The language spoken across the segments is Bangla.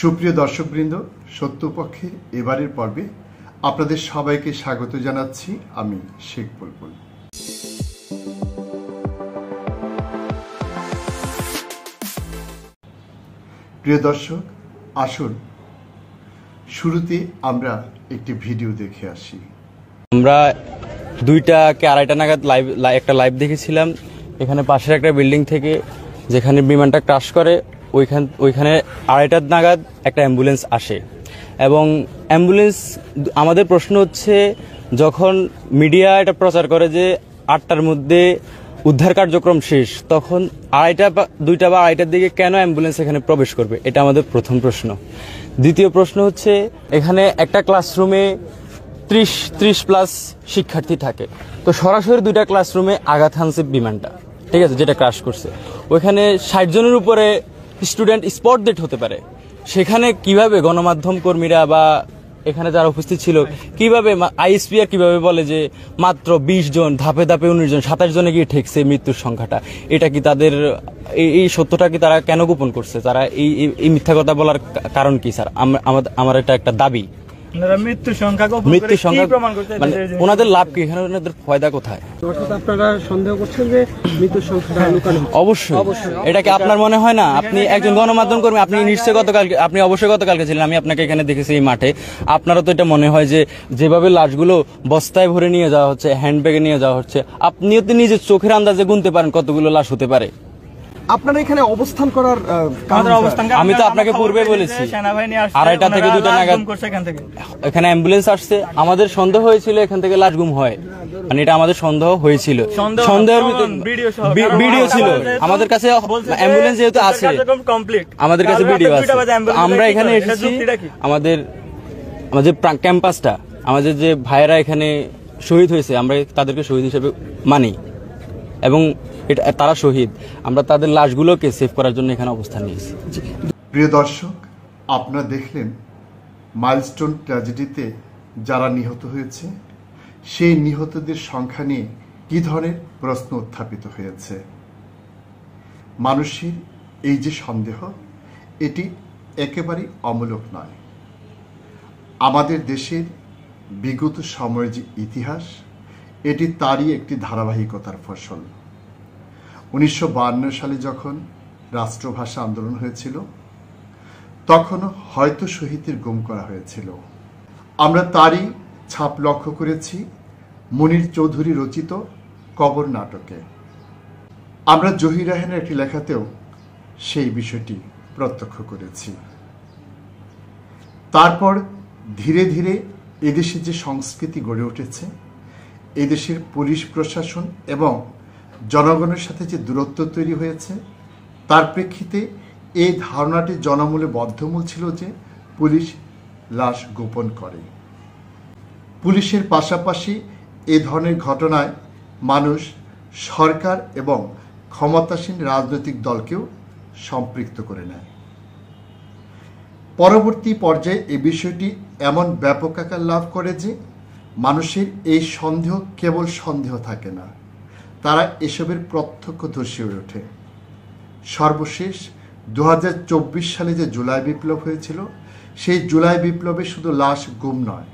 সুপ্রিয় দর্শকবৃন্দ, সত্যপক্ষে এবারের পর্বে আপনাদের সবাইকে স্বাগত জানাচ্ছি। আমি শেখ বুলবুল। প্রিয় দর্শক, আসুন শুরুতে আমরা একটি ভিডিও দেখে আসি। আমরা 2টা কি 2:30 নাগাদ একটা লাইভ দেখেছিলাম। এখানে পাশের একটা বিল্ডিং থেকে যেখানে বিমানটা ক্রাশ করে ওইখানে 2:30 নাগাদ একটা অ্যাম্বুলেন্স আসে এবং অ্যাম্বুলেন্স, আমাদের প্রশ্ন হচ্ছে, যখন মিডিয়া এটা প্রচার করে যে 8টার মধ্যে উদ্ধার কার্যক্রম শেষ, তখন 2টা বা 2:30টার দিকে কেন অ্যাম্বুলেন্স এখানে প্রবেশ করবে? এটা আমাদের প্রথম প্রশ্ন। দ্বিতীয় প্রশ্ন হচ্ছে, এখানে একটা ক্লাসরুমে 30+ শিক্ষার্থী থাকে, তো সরাসরি 2টা ক্লাসরুমে আঘাত হানছে বিমানটা, ঠিক আছে, যেটা ক্রাশ করছে। ওইখানে 60 জনের উপরে স্টুডেন্ট স্পট ডেড হতে পারে। সেখানে কিভাবে গণমাধ্যম কর্মীরা বা এখানে যারা উপস্থিত ছিল, কিভাবে আইএসপিআর কিভাবে বলে যে মাত্র 20 জন, ধাপে ধাপে 19 জন, 27 জনে গিয়ে ঠেকছে মৃত্যুর সংখ্যাটা? এটা কি তাদের এই সত্যটা কি তারা কেন গোপন করছে? তারা এই মিথ্যা কথা বলার কারণ কি স্যার? আমার এটা একটা দাবি। মৃত্যু সংখ্যা মানে ওনাদের লাভ কি? এখানে ওনাদের ফায়দা কোথায়? আপনারা সন্দেহ করছেন যে মৃত্যুর সংখ্যা লুকানো? অবশ্যই। এটা কি আপনার মনে হয় না? আপনি একজন গণমাধ্যম কর্মী, আপনি নিশ্চয়ই অবশ্যই গতকালকে ছিলেন, আমি আপনাকে এখানে দেখেছি এই মাঠে। আপনারও তো এটা মনে হয় যে যেভাবে লাশগুলো বস্তায় ভরে নিয়ে যাওয়া হচ্ছে, হ্যান্ডব্যাগে নিয়ে যাওয়া হচ্ছে, আপনিও তো নিজের চোখের আন্দাজে গুনতে পারেন কতগুলো লাশ হতে পারে। আপনারা এখানে অবস্থান করার আমি তো আপনাকে পূর্বে বলেছি, 2:30 থেকে 2টা নাগাদ এখানে অ্যাম্বুলেন্স আসছে। আমাদের সন্দেহ হয়েছিল এখান থেকে লাশ গুম হয়, মানে এটা আমাদের সন্দেহ হয়েছিল। সন্দেহের ভিডিও ছিল আমাদের কাছে, অ্যাম্বুলেন্স যেহেতু আছে আমাদের কাছে ভিডিও আছে। আমরা এখানে এসেছি, আমাদের ক্যাম্পাসটা, আমাদের যে ভাইয়েরা এখানে শহীদ হয়েছে, আমরা তাদেরকে শহীদ হিসেবে মানি এবং তারা শহীদ। আমরা তাদের লাশগুলোকে সেভ করার জন্য এখানে অবস্থান নিয়েছি। প্রিয় দর্শক, আপনারা দেখলেন মাইলস্টোন ট্র্যাজেডিতে যারা নিহত হয়েছে, সেই নিহতদের সংখ্যা নিয়ে কি ধরনের প্রশ্ন উত্থাপিত হয়েছে। মানুষের এই যে সন্দেহ, এটি একেবারেই অমূলক নয়। আমাদের দেশের বিগত সময়ের যে ইতিহাস, এটি তারই একটি ধারাবাহিকতার ফসল। 1952 সালে যখন রাষ্ট্রভাষা আন্দোলন হয়েছিল, তখনও হয়তো শহীদদের গুম করা হয়েছিল। আমরা তারই ছাপ লক্ষ্য করেছি মুনির চৌধুরী রচিত কবর নাটকে। আমরা জহির রায়হানের একটি লেখাতেও সেই বিষয়টি প্রত্যক্ষ করেছি। তারপর ধীরে ধীরে এদেশে যে সংস্কৃতি গড়ে উঠেছে, এদেশের পুলিশ প্রশাসন এবং জনগণের সাথে যে দূরত্ব তৈরি হয়েছে, তার প্রেক্ষিতে এই ধারণাটি জনমূলে বদ্ধমূল ছিল যে পুলিশ লাশ গোপন করে। পুলিশের পাশাপাশি এ ধরনের ঘটনায় মানুষ সরকার এবং ক্ষমতাসীন রাজনৈতিক দলকেও সম্পৃক্ত করে নেয়। পরবর্তী পর্যায়ে এই বিষয়টি এমন ব্যাপক আকার লাভ করে যে মানুষের এই সন্দেহ কেবল সন্দেহ থাকে না, তারা এসবের প্রত্যক্ষদর্শী হয়ে ওঠে। সর্বশেষ 2024 সালে যে জুলাই বিপ্লব হয়েছিল, সেই জুলাই বিপ্লবে শুধু লাশ গুম নয়,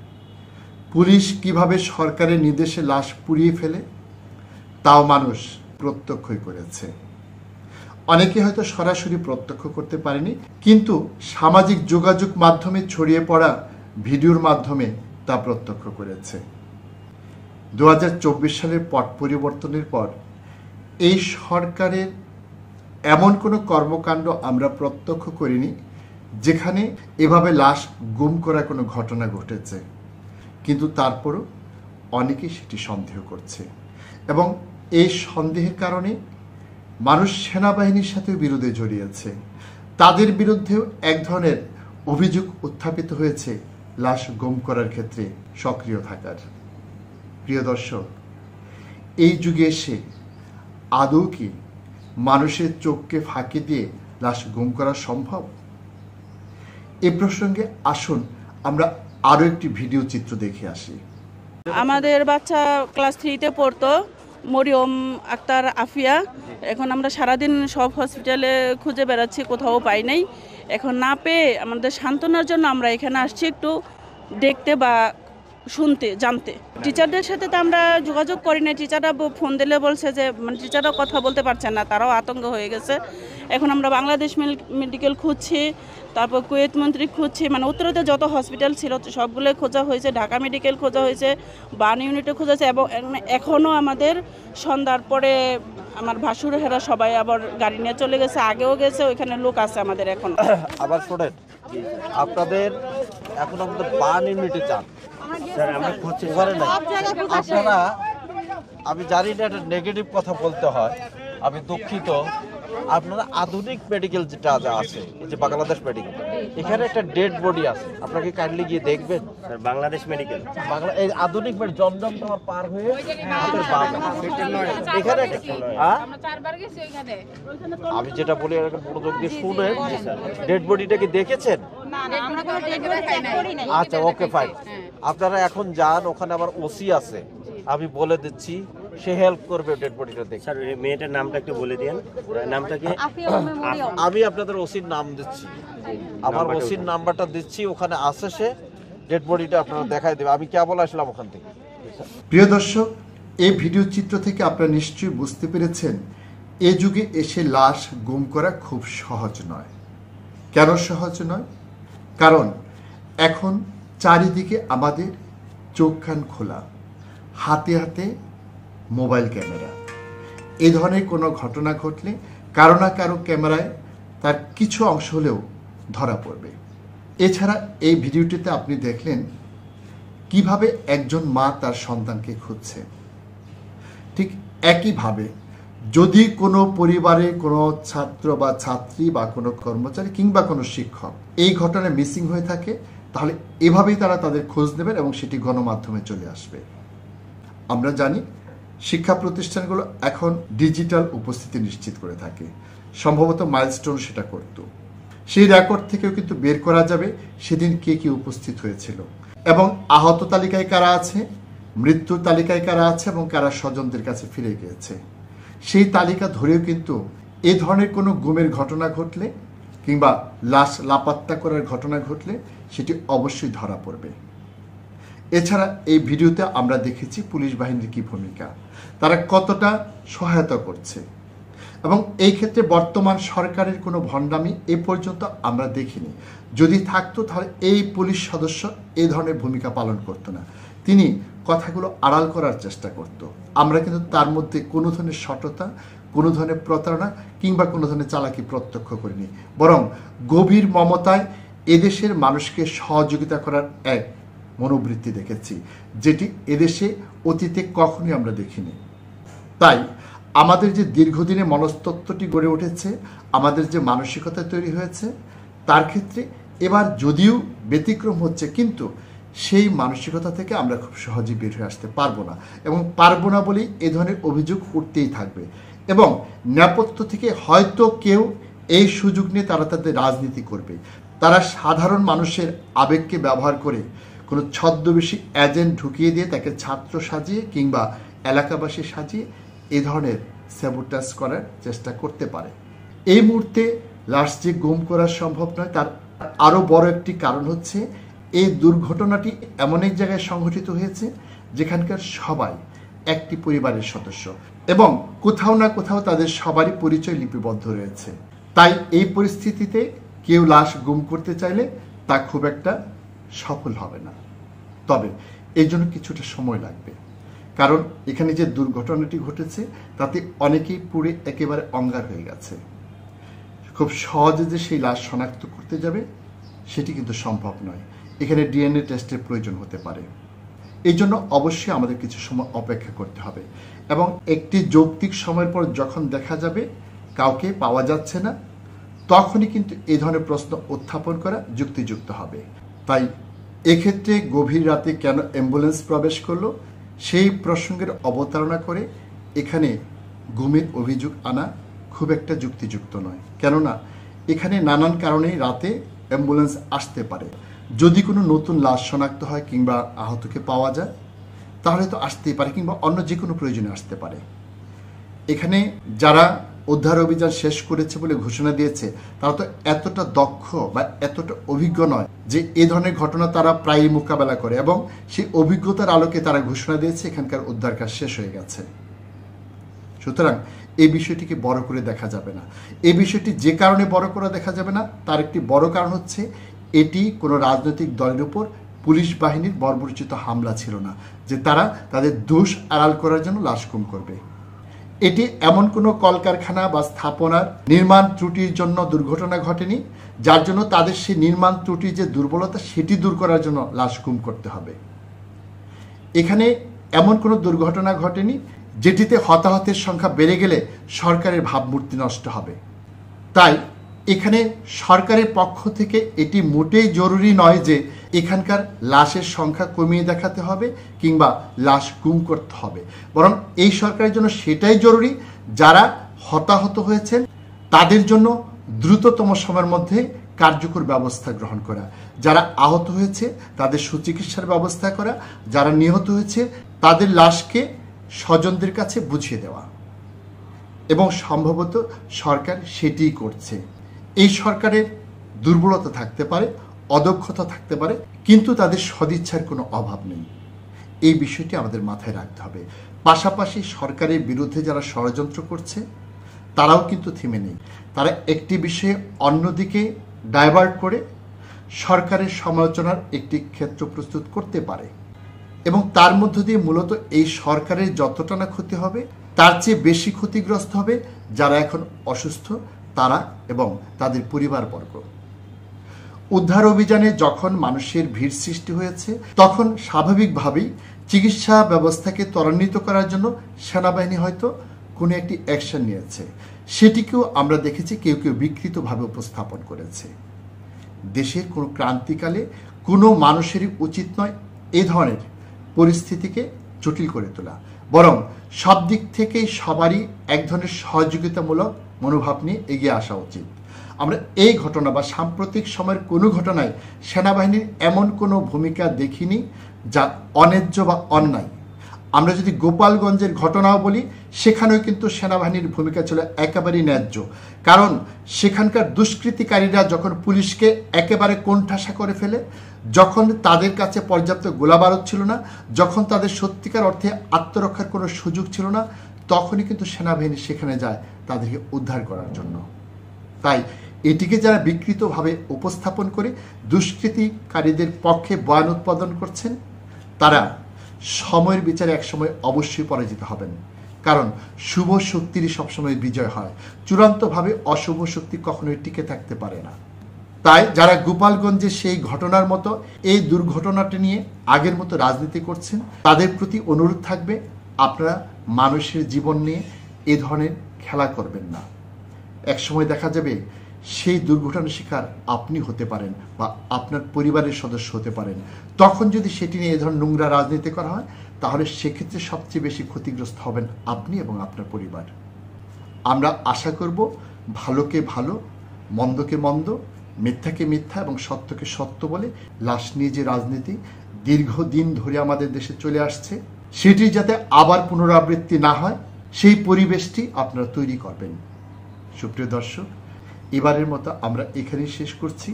পুলিশ কিভাবে সরকারের নির্দেশে লাশ পুড়িয়ে ফেলে তাও মানুষ প্রত্যক্ষই করেছে। অনেকে হয়তো সরাসরি প্রত্যক্ষ করতে পারেনি, কিন্তু সামাজিক যোগাযোগ মাধ্যমে ছড়িয়ে পড়া ভিডিওর মাধ্যমে তা প্রত্যক্ষ করেছে। 2024 সালের পট পরিবর্তনের পর এই সরকারের এমন কোনো কর্মকাণ্ড আমরা প্রত্যক্ষ করিনি যেখানে এভাবে লাশ গুম করার কোনো ঘটনা ঘটেছে, কিন্তু তারপরও অনেকেই সেটি সন্দেহ করছে এবং এই সন্দেহের কারণে মানুষ সেনাবাহিনীর সাথেও বিরোধে জড়িয়েছে। তাদের বিরুদ্ধেও এক ধরনের অভিযোগ উত্থাপিত হয়েছে লাশ গুম করার ক্ষেত্রে সক্রিয় থাকার। প্রিয় দর্শক, এই যুগে এসে আদৌ কি মানুষের চোখকে ফাঁকি দিয়ে লাশ গুম করা সম্ভব? এ প্রসঙ্গে আসুন আমরা আরও একটি ভিডিও চিত্র দেখে আসি। আমাদের বাচ্চা ক্লাস 3-তে পড়তো, মরিয়ম আক্তার আফিয়া। এখন আমরা সারাদিন সব হসপিটালে খুঁজে বেড়াচ্ছি, কোথাও পাই নাই। এখন না পেয়ে আমাদের সান্ত্বনার জন্য আমরা এখানে আসছি একটু দেখতে বা শুনতে জানতে। টিচারদের সাথে তো আমরা যোগাযোগ করি না, টিচাররা ফোন দিলে বলছে যে মানে টিচাররা কথা বলতে পারছেন না, তারাও আতঙ্ক হয়ে গেছে। এখন আমরা বাংলাদেশ মেডিকেল খুঁজছি, তারপর কুয়েত মন্ত্রী খুঁজছি, মানে উত্তরাতে যত হসপিটাল ছিল সবগুলো খোঁজা হয়েছে, ঢাকা মেডিকেল খোঁজা হয়েছে, বার্ন ইউনিটে খোঁজা হয়েছে, এবং এখনও আমাদের সন্ধ্যার পরে আমার ভাসুরেরা সবাই আবার গাড়ি নিয়ে চলে গেছে, আগেও গেছে, ওইখানে লোক আছে আমাদের এখন। আবার শোনেন, আপনাদের এখন আমাদের বার্ন ইউনিটে চান আপনারা, আমি জানি না এটা নেগেটিভ কথা বলতে হয়, আমি দুঃখিত। আপনারা আধুনিক মেডিকেল যেটা আছে, এই যে বাংলাদেশ মেডিকেল, এখানে একটা ডেড বডি আছে, আপনাকে কাইন্ডলি গিয়ে দেখবেন। বাংলাদেশ মেডিকেল এই আধুনিক জমজম টাওয়ার পার হয়ে এখানে আমি যেটা বলি এরকম মনোযোগ দিয়ে শুনে, ডেড বডিটা কি দেখেছেন? আচ্ছা, ওকে, ফাইন। আপনারা এখন যান, ওখানে আবার ওসি আছে, আমি বলে দিচ্ছি, সে হেল্প করবে ডেড বডিটা দেখে। স্যার মেয়েটার নামটা একটু বলে দেন, নামটা কি? আমি আপনাদের ওসির নাম দিচ্ছি, আমার ওসির নাম্বারটা দিচ্ছি, ওখানে আসে সে, ডেড বডিটা আপনারা দেখাই দেবে। আমি কেবল আসলাম ওখান থেকে। প্রিয় দর্শক, এই ভিডিও চিত্র থেকে আপনারা নিশ্চয়ই বুঝতে পেরেছেন এ যুগে এসে লাশ গুম করা খুব সহজ নয়। কেন সহজ নয়? কারণ এখন চারিদিকে আমাদের চোখ কান খোলা, হাতে হাতে মোবাইল ক্যামেরা। এই ধরনের কোনো ঘটনা ঘটলে কারো না কারো ক্যামেরায় তার কিছু অংশ হলেও ধরা পড়বে। এছাড়া এই ভিডিওটিতে আপনি দেখলেন কিভাবে একজন মা তার সন্তানকে খুঁজছে। ঠিক একইভাবে যদি কোনো পরিবারে কোনো ছাত্র বা ছাত্রী বা কোনো কর্মচারী কিংবা কোনো শিক্ষক এই ঘটনায় মিসিং হয়ে থাকে, তাহলে এভাবেই তারা তাদের খোঁজ নেবেন এবং সেটি গণমাধ্যমে চলে আসবে। আমরা জানি শিক্ষা প্রতিষ্ঠানগুলো এখন ডিজিটাল উপস্থিতি নিশ্চিত করে থাকে, সম্ভবত মাইলস্টোন সেটা করত। সেই রেকর্ড থেকেও কিন্তু বের করা যাবে সেদিন কে কে উপস্থিত হয়েছিল, এবং আহত তালিকায় কারা আছে, মৃত্যুর তালিকায় কারা আছে, এবং কারা স্বজনদের কাছে ফিরে গিয়েছে। সেই তালিকা ধরেও কিন্তু এ ধরনের কোনো গুমের ঘটনা ঘটলে কিংবা লাশ লাপাত্তা করার ঘটনা ঘটলে সেটি অবশ্যই ধরা পড়বে। এছাড়া এই ভিডিওতে আমরা দেখেছি পুলিশ বাহিনীর কি ভূমিকা, তারা কতটা সহায়তা করছে, এবং এই ক্ষেত্রে বর্তমান সরকারের কোনো ভণ্ডামি এ পর্যন্ত আমরা দেখিনি। যদি থাকতো তাহলে এই পুলিশ সদস্য এই ধরনের ভূমিকা পালন করতো না, তিনি কথাগুলো আড়াল করার চেষ্টা করত। আমরা কিন্তু তার মধ্যে কোনো ধরনের সততা, কোনো ধরনের প্রতারণা কিংবা কোনো ধরনের চালাকি প্রত্যক্ষ করিনি, বরং গভীর মমতায় এদেশের মানুষকে সহযোগিতা করার এক মনোবৃত্তি দেখেছি, যেটি এদেশে অতীতে কখনোই আমরা দেখিনি। তাই আমাদের যে দীর্ঘদিনে মনস্তত্ত্বটি গড়ে উঠেছে, আমাদের যে মানসিকতা তৈরি হয়েছে, তার ক্ষেত্রে এবার যদিও ব্যতিক্রম হচ্ছে, কিন্তু সেই মানসিকতা থেকে আমরা খুব সহজেই বের হয়ে আসতে পারবো না, এবং পারবো না বলেই এ ধরনের অভিযোগ উঠতেই থাকবে। এবং নেপথ্য থেকে হয়তো কেউ এই সুযোগ নিয়ে তারা তাদের রাজনীতি করবে, তারা সাধারণ মানুষের আবেগকে ব্যবহার করে কোনো ছদ্মবেশী এজেন্ট ঢুকিয়ে দিয়ে তাকে ছাত্র সাজিয়ে কিংবা এলাকাবাসী সাজিয়ে এই ধরনের স্যাবোটাজ করার চেষ্টা করতে পারে। এই মুহূর্তে লাশ যে গুম করা সম্ভব নয়, তার আরও বড় একটি কারণ হচ্ছে এই দুর্ঘটনাটি এমন এক জায়গায় সংঘটিত হয়েছে যেখানকার সবাই একটি পরিবারের সদস্য, এবং কোথাও না কোথাও তাদের সবারই পরিচয় লিপিবদ্ধ রয়েছে। তাই এই পরিস্থিতিতে কেউ লাশ গুম করতে চাইলে তা খুব একটা সফল হবে না, তবে এই জন্য কিছুটা সময় লাগবে। কারণ এখানে যে দুর্ঘটনাটি ঘটেছে তাতে অনেকেই পুড়ে একেবারে অঙ্গার হয়ে গেছে। খুব সহজে যে সেই লাশ শনাক্ত করতে যাবে সেটি কিন্তু সম্ভব নয়, এখানে ডিএনএ টেস্টের প্রয়োজন হতে পারে। এই জন্য অবশ্যই আমাদের কিছু সময় অপেক্ষা করতে হবে, এবং একটি যৌক্তিক সময়ের পর যখন দেখা যাবে কাউকে পাওয়া যাচ্ছে না, তখনই কিন্তু এই ধরনের প্রশ্ন উত্থাপন করা যুক্তিযুক্ত হবে। তাই এক্ষেত্রে গভীর রাতে কেন অ্যাম্বুলেন্স প্রবেশ করলো সেই প্রসঙ্গের অবতারণা করে এখানে গুমের অভিযোগ আনা খুব একটা যুক্তিযুক্ত নয়। কেননা এখানে নানান কারণেই রাতে অ্যাম্বুলেন্স আসতে পারে। যদি কোনো নতুন লাশ শনাক্ত হয় কিংবা আহতকে পাওয়া যায় তাহলে তো আসতেই পারে, কিংবা অন্য যে কোনো প্রয়োজনে আসতে পারে। এখানে যারা উদ্ধার অভিযান শেষ করেছে বলে ঘোষণা দিয়েছে, তারা তো এতটা দক্ষ বা এতটা অভিজ্ঞ নয় যে এই ধরনের ঘটনা তারা প্রায়ই মোকাবেলা করে, এবং সেই অভিজ্ঞতার আলোকে তারা ঘোষণা দিয়েছে এখানকার উদ্ধার কাজ শেষ হয়ে গেছে। সুতরাং এই বিষয়টিকে বড় করে দেখা যাবে না। এই বিষয়টি যে কারণে বড় করে দেখা যাবে না, তার একটি বড় কারণ হচ্ছে এটি কোনো রাজনৈতিক দলের উপর পুলিশ বাহিনীর বর্বরোচিত হামলা ছিল না যে তারা তাদের দোষ আড়াল করার জন্য লাশ গুম করবে। এটি এমন কোনো কলকারখানা বা স্থাপনার নির্মাণ ত্রুটির জন্য দুর্ঘটনা ঘটেনি যার জন্য তাদের সেই নির্মাণ ত্রুটির যে দুর্বলতা সেটি দূর করার জন্য লাশ গুম করতে হবে। এখানে এমন কোনো দুর্ঘটনা ঘটেনি যেটিতে হতাহতের সংখ্যা বেড়ে গেলে সরকারের ভাবমূর্তি নষ্ট হবে। তাই এখানে সরকারের পক্ষ থেকে এটি মোটেই জরুরি নয় যে এখানকার লাশের সংখ্যা কমিয়ে দেখাতে হবে কিংবা লাশ গুম করতে হবে, বরং এই সরকারের জন্য সেটাই জরুরি যারা হতাহত হয়েছেন তাদের জন্য দ্রুততম সময়ের মধ্যে কার্যকর ব্যবস্থা গ্রহণ করা, যারা আহত হয়েছে তাদের সুচিকিৎসার ব্যবস্থা করা, যারা নিহত হয়েছে তাদের লাশকে স্বজনদের কাছে বুঝিয়ে দেওয়া, এবং সম্ভবত সরকার সেটিই করছে। এই সরকারের দুর্বলতা থাকতে পারে, অদক্ষতা থাকতে পারে, কিন্তু তাদের সদিচ্ছার কোনো অভাব নেই। এই বিষয়টি আমাদের মাথায় রাখতে হবে। পাশাপাশি সরকারের বিরুদ্ধে যারা ষড়যন্ত্র করছে তারাও কিন্তু থেমে নেই। তারা একটি বিষয়ে অন্যদিকে ডাইভার্ট করে সরকারের সমালোচনার একটি ক্ষেত্র প্রস্তুত করতে পারে, এবং তার মধ্য দিয়ে মূলত এই সরকারের যতটা না ক্ষতি হবে তার চেয়ে বেশি ক্ষতিগ্রস্ত হবে যারা এখন অসুস্থ তারা এবং তাদের পরিবারবর্গ। উদ্ধার অভিযানে যখন মানুষের ভিড় সৃষ্টি হয়েছে তখন স্বাভাবিকভাবেই চিকিৎসা ব্যবস্থাকে ত্বরান্বিত করার জন্য সেনাবাহিনী হয়তো কোনো একটি অ্যাকশন নিয়েছে, সেটিকেও আমরা দেখেছি কেউ কেউ বিকৃতভাবে উপস্থাপন করেছে। দেশের কোনো ক্রান্তিকালে কোনো মানুষেরই উচিত নয় এ ধরনের পরিস্থিতিকে জটিল করে তোলা, বরং সব দিক থেকেই সবারই এক ধরনের সহযোগিতামূলক মনোভাব নিয়ে এগিয়ে আসা উচিত। আমরা এই ঘটনা বা সাম্প্রতিক সময়ের কোনো ঘটনায় সেনাবাহিনীর এমন কোনো ভূমিকা দেখিনি যা অন্যায্য বা অন্যায়। আমরা যদি গোপালগঞ্জের ঘটনাও বলি সেখানেও কিন্তু সেনাবাহিনীর ভূমিকা ছিল একেবারেই ন্যায্য, কারণ সেখানকার দুষ্কৃতিকারীরা যখন পুলিশকে একেবারে কোণঠাসা করে ফেলে, যখন তাদের কাছে পর্যাপ্ত গোলাবারুদ ছিল না, যখন তাদের সত্যিকার অর্থে আত্মরক্ষার কোনো সুযোগ ছিল না, তখনই কিন্তু সেনাবাহিনী সেখানে যায় তাদেরকে উদ্ধার করার জন্য। তাই এটিকে যারা বিকৃতভাবে উপস্থাপন করে দুষ্কৃতিকারীদের পক্ষে বয়ান উৎপাদন করছেন তারা সময়ের বিচারে একসময় অবশ্যই পরাজিত হবেন, কারণ শুভ শক্তিরই সবসময় বিজয় হয়, চূড়ান্তভাবে অশুভ শক্তি কখনোই টিকে থাকতে পারে না। তাই যারা গোপালগঞ্জে সেই ঘটনার মতো এই দুর্ঘটনাটি নিয়ে আগের মতো রাজনীতি করছেন তাদের প্রতি অনুরোধ থাকবে আপনারা মানুষের জীবন নিয়ে এ ধরনের খেলা করবেন না। একসময় দেখা যাবে সেই দুর্ঘটনার শিকার আপনি হতে পারেন বা আপনার পরিবারের সদস্য হতে পারেন। তখন যদি সেটি নিয়ে এ ধরনের নোংরা রাজনীতি করা হয় তাহলে সেক্ষেত্রে সবচেয়ে বেশি ক্ষতিগ্রস্ত হবেন আপনি এবং আপনার পরিবার। আমরা আশা করব ভালোকে ভালো, মন্দকে মন্দ, মিথ্যাকে মিথ্যা এবং সত্যকে সত্য বলে লাশ নিয়ে যে রাজনীতি দীর্ঘদিন ধরে আমাদের দেশে চলে আসছে সেটি যাতে আবার পুনরাবৃত্তি না হয় সেই পরিবেশটি আপনারা তৈরি করবেন। সুপ্রিয় দর্শক, এবারের মতো আমরা এখানেই শেষ করছি।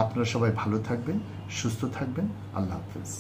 আপনারা সবাই ভালো থাকবেন, সুস্থ থাকবেন। আল্লাহ হাফেজ।